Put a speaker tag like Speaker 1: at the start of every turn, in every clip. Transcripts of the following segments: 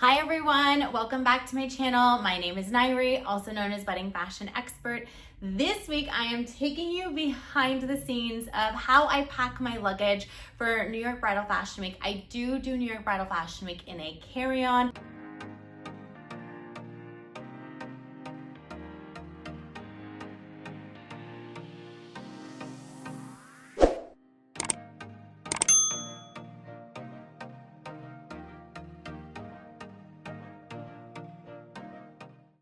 Speaker 1: Hi everyone, welcome back to my channel. My name is Nayri, also known as Budding Fashion Expert. This week I am taking you behind the scenes of how I pack my luggage for New York Bridal Fashion Week. I do New York Bridal Fashion Week in a carry-on.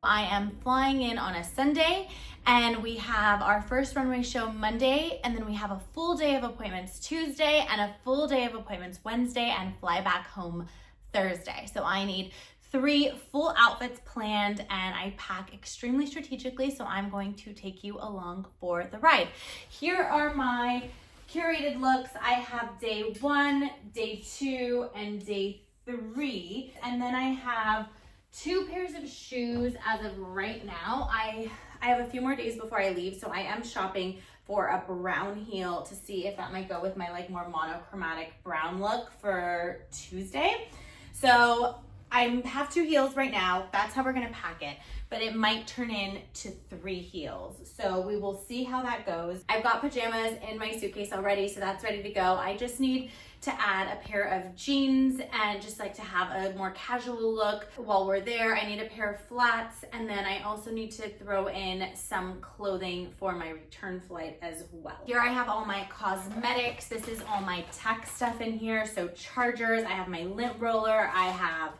Speaker 1: I am flying in on a Sunday and we have our first runway show Monday, and then we have a full day of appointments Tuesday and a full day of appointments Wednesday and fly back home Thursday. So I need 3 full outfits planned and I pack extremely strategically, so I'm going to take you along for the ride. Here are my curated looks. I have day 1, day 2, and day 3, and then I have 2 pairs of shoes as of right now. I have a few more days before I leave, so I am shopping for a brown heel to see if that might go with my like more monochromatic brown look for Tuesday. So I have 2 heels right now. That's how we're gonna pack it, but it might turn into 3 heels. So we will see how that goes. I've got pajamas in my suitcase already, so that's ready to go. I just need to add a pair of jeans and just like to have a more casual look while we're there. I need a pair of flats, and then I also need to throw in some clothing for my return flight as well. Here I have all my cosmetics. This is all my tech stuff in here. So chargers, I have my lint roller, I have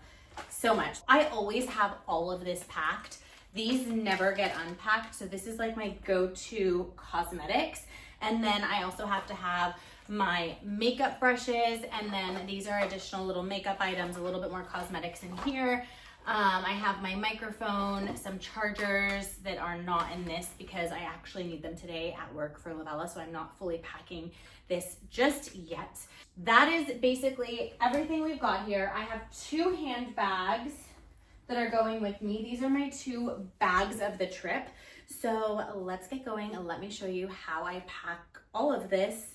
Speaker 1: so much. I always have all of this packed. These never get unpacked, so this is like my go-to cosmetics. And then I also have to have my makeup brushes, and then these are additional little makeup items, a little bit more cosmetics in here. I have my microphone, some chargers that are not in this because I actually need them today at work for LOVELLA, so I'm not fully packing this just yet. That is basically everything we've got here. I have 2 handbags that are going with me. These are my 2 bags of the trip. So let's get going and let me show you how I pack all of this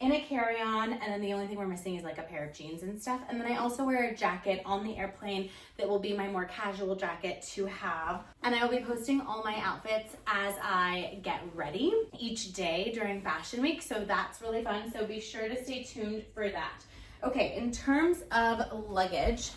Speaker 1: in a carry-on, and then the only thing we're missing is like a pair of jeans and stuff. And then I also wear a jacket on the airplane that will be my more casual jacket to have. And I will be posting all my outfits as I get ready each day during Fashion Week, so that's really fun. So be sure to stay tuned for that. Okay, in terms of luggage,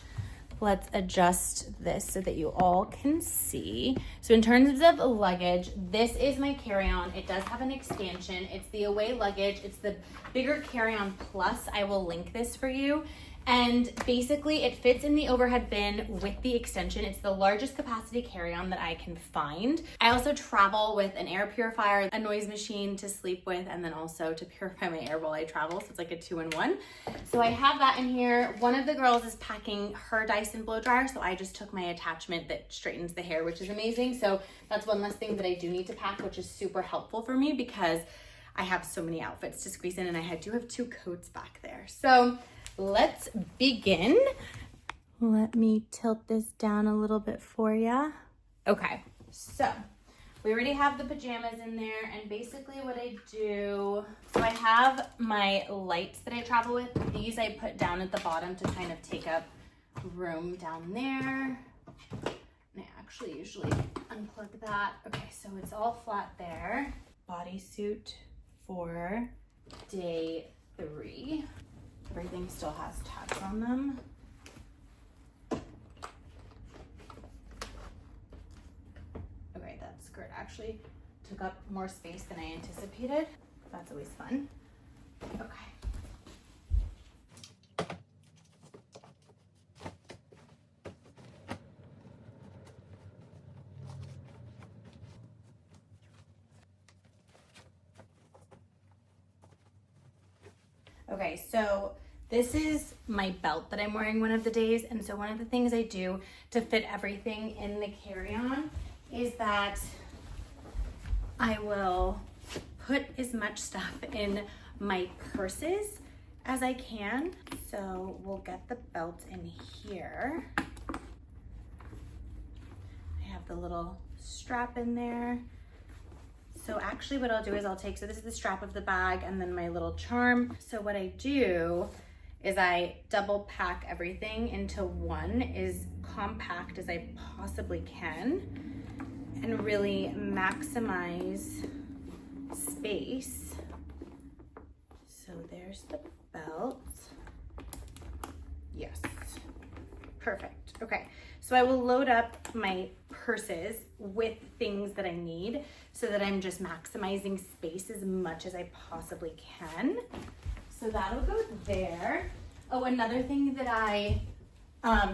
Speaker 1: let's adjust this so that you all can see. So in terms of luggage, this is my carry-on. It does have an expansion. It's the away luggage. It's the bigger carry-on plus. I will link this for you. And basically it fits in the overhead bin with the extension. It's the largest capacity carry-on that I can find. I also travel with an air purifier, a noise machine to sleep with, and then also to purify my air while I travel. So it's like a 2-in-1. So I have that in here. One of the girls is packing her Dyson blow dryer, so I just took my attachment that straightens the hair, which is amazing. So that's one less thing that I do need to pack, which is super helpful for me because I have so many outfits to squeeze in, and I do have 2 coats back there. So let's begin. Let me tilt this down a little bit for you. Okay, so we already have the pajamas in there, and basically what I do, so I have my lights that I travel with. These I put down at the bottom to kind of take up room down there. And I actually usually unplug that. Okay, so it's all flat there. Bodysuit for day 3. Everything still has tags on them. Okay, that skirt actually took up more space than I anticipated. That's always fun. Okay. Okay, so this is my belt that I'm wearing one of the days. And so one of the things I do to fit everything in the carry-on is that I will put as much stuff in my purses as I can. So we'll get the belt in here. I have the little strap in there. So actually what I'll do is I'll take, so this is the strap of the bag and then my little charm. So what I do is I double pack everything into one as compact as I possibly can and really maximize space. So there's the belt. Yes, perfect. Okay, so I will load up my purses with things that I need so that I'm just maximizing space as much as I possibly can. So that'll go there. Oh, another thing that I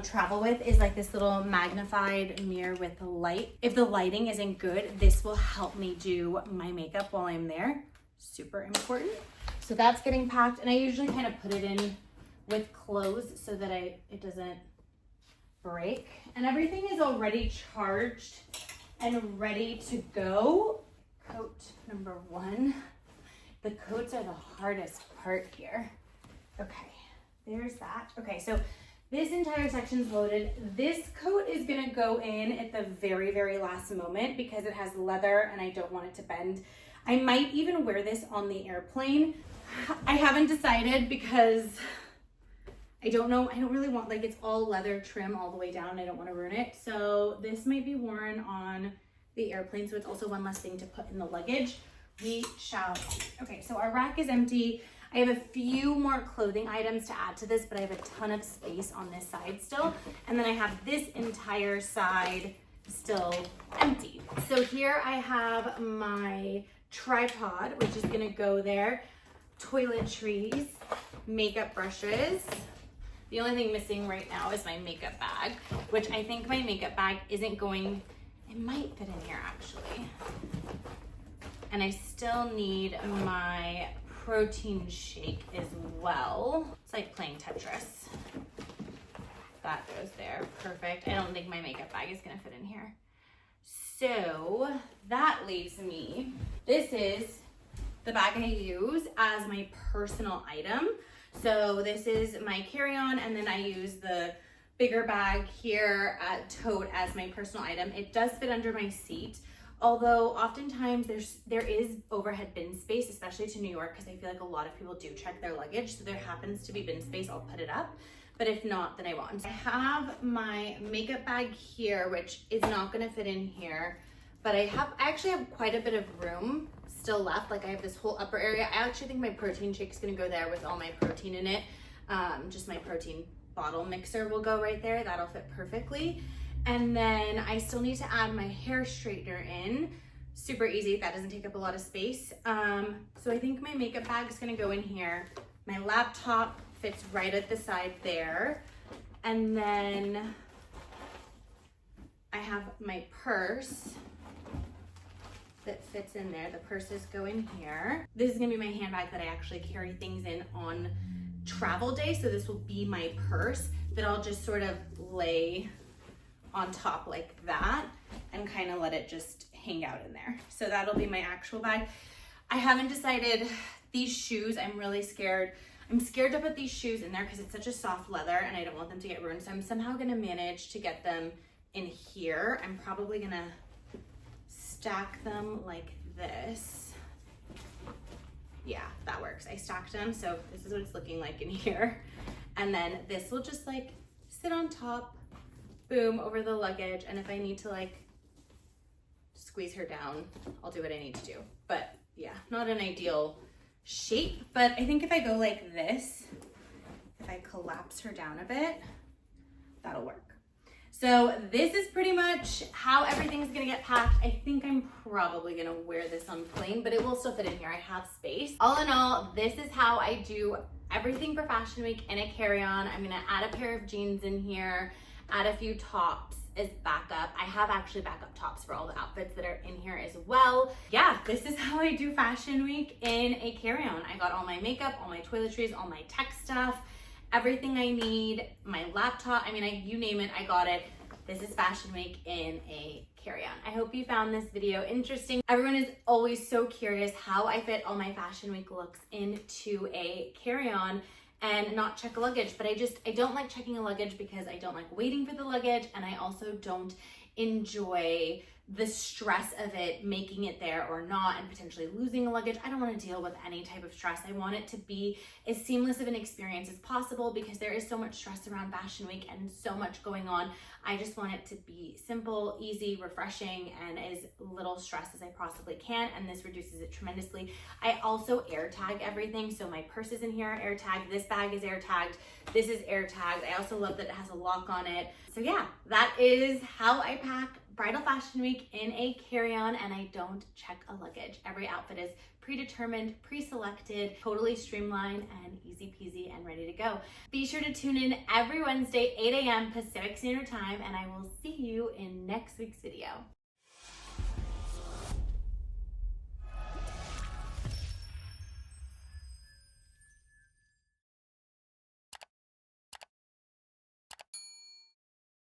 Speaker 1: travel with is like this little magnified mirror with light. If the lighting isn't good, this will help me do my makeup while I'm there. Super important. So that's getting packed, and I usually kind of put it in with clothes so that it doesn't break. And everything is already charged and ready to go. Coat number one. The coats are the hardest part here. Okay, there's that. Okay, so this entire section's loaded. This coat is gonna go in at the very, very last moment because it has leather and I don't want it to bend. I might even wear this on the airplane. I haven't decided because I don't know. I don't really want, like, it's all leather trim all the way down. I don't want to ruin it. So this might be worn on the airplane. So it's also one less thing to put in the luggage. We shall see. Okay, so our rack is empty. I have a few more clothing items to add to this, but I have a ton of space on this side still. And then I have this entire side still empty. So here I have my tripod, which is gonna go there. Toiletries, makeup brushes. The only thing missing right now is my makeup bag, which I think my makeup bag isn't going, it might fit in here actually. And I still need my protein shake as well. It's like playing Tetris. That goes there, perfect. I don't think my makeup bag is gonna fit in here. So that leaves me, this is the bag I use as my personal item. So this is my carry-on, and then I use the bigger bag here at tote as my personal item. It does fit under my seat, although oftentimes there is overhead bin space, especially to New York, because I feel like a lot of people do check their luggage. So there happens to be bin space, I'll put it up. But if not, then I won't. I have my makeup bag here, which is not gonna fit in here, but I actually have quite a bit of room still left. Like I have this whole upper area. I actually think my protein shake is gonna go there with all my protein in it. Just my protein bottle mixer will go right there. That'll fit perfectly. And then I still need to add my hair straightener in. Super easy, that doesn't take up a lot of space. So I think my makeup bag is gonna go in here. My laptop fits right at the side there. And then I have my purse that fits in there. The purses go in here. This is gonna be my handbag that I actually carry things in on travel day. So this will be my purse that I'll just sort of lay on top like that and kind of let it just hang out in there. So that'll be my actual bag. I haven't decided these shoes. I'm really scared. I'm scared to put these shoes in there because it's such a soft leather and I don't want them to get ruined. So I'm somehow gonna manage to get them in here. I'm probably gonna stack them like this. Yeah, that works. I stacked them, so this is what it's looking like in here. And then this will just like sit on top, boom, over the luggage. And if I need to like squeeze her down, I'll do what I need to do. But yeah, not an ideal shape, but I think if I go like this, if I collapse her down a bit, that'll work. So this is pretty much how everything's gonna get packed. I think I'm probably gonna wear this on plane, but it will still fit in here. I have space. All in all, this is how I do everything for Fashion Week in a carry-on. I'm gonna add a pair of jeans in here, add a few tops as backup. I have actually backup tops for all the outfits that are in here as well. Yeah, this is how I do Fashion Week in a carry-on. I got all my makeup, all my toiletries, all my tech stuff, everything I need, my laptop. I mean, you name it, I got it. This is Fashion Week in a carry-on. I hope you found this video interesting. Everyone is always so curious how I fit all my Fashion Week looks into a carry-on and not check luggage, but I don't like checking a luggage because I don't like waiting for the luggage, and I also don't enjoy the stress of it, making it there or not, and potentially losing a luggage. I don't want to deal with any type of stress. I want it to be as seamless of an experience as possible because there is so much stress around Fashion Week and so much going on. I just want it to be simple, easy, refreshing, and as little stress as I possibly can, and this reduces it tremendously. I also air tag everything, so my purse is in here, air tagged, this bag is air tagged, this is air tagged. I also love that it has a lock on it. So yeah, that is how I pack Bridal Fashion Week in a carry-on, and I don't check a luggage. Every outfit is predetermined, pre-selected, totally streamlined, and easy peasy and ready to go. Be sure to tune in every Wednesday, 8 a.m. Pacific Standard Time, and I will see you in next week's video.